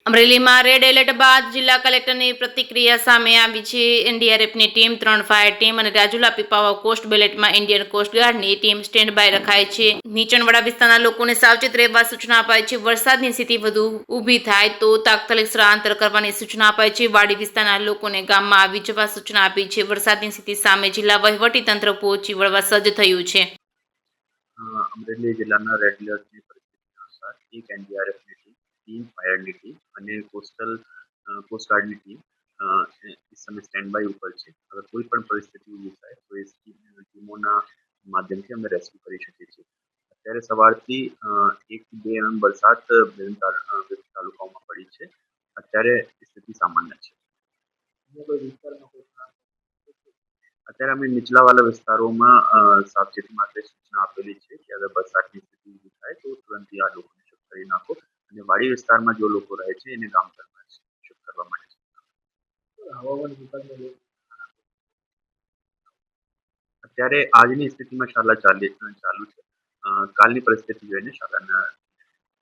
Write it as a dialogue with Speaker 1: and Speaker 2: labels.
Speaker 1: અમરેલીમાં red alert બાદ જિલ્લા કલેક્ટરની પ્રતિક્રિયા સામે આવી છે. એનડીઆરએફની ટીમ, 3 ફાયર ટીમ અને રાજુલા પીપાવાવ કોસ્ટ બેલેટમાં ઇન્ડિયન કોસ્ટગાર્ડની ટીમ સ્ટેન્ડ બાય રખાય છે. નીચાણવાળા વિસ્તારના લોકોને સાવચેત રહેવા સૂચના અપાઈ છે. વરસાદની સ્થિતિ વધુ ઊભી થાય તો તાત્કાલિક સ્થળાંતર કરવાની સૂચના અપાઈ છે. વાડી વિસ્તારના લોકોને ગામમાં આવી જવા સૂચના આપી છે. વરસાદની સ્થિતિ સામે જિલ્લા વહીવટીતંત્ર પહોંચી વળવા સજ્જ થયું છે.
Speaker 2: અમરેલી જિલ્લાના રેડ એલર્ટની પરિસ્થિતિ અનુસાર એક એનડીઆરએફની ટીમ, 3 ફાયરની ટીમ અને કોસ્ટગાર્ડની ટીમ इस समय स्टैंड बाय ऊपर છે. અગર કોઈ પણ પરિસ્થિતિ ઊભી થાય તો એ ટીમોના માધ્યમથી અમે રેસ્ક્યુ કરી શકીએ છીએ. અત્યારે સવારથી 1 થી 2 mm વરસાદ વિવિધ તાલુકાઓમાં પડી છે. અત્યારે સ્થિતિ સામાન્ય છે. અત્યારે અમે નીચલાવાળા વિસ્તારોમાં સાવચેતી માટે સૂચના આપેલી છે કે અગર વરસાદની સ્થિતિ ઊભી થાય તો તુરંત આ લોકોને શિફ્ટ કરી નાખો અને વાડી વિસ્તારમાં જો લોકો રહે છે એને ગામ તરફ શિફ્ટ કરવા માટે અત્યારે આજની સ્થિતિમાં શાળા ચાલુ છે. કાલની પરિસ્થિતિ જોઈને શાળાના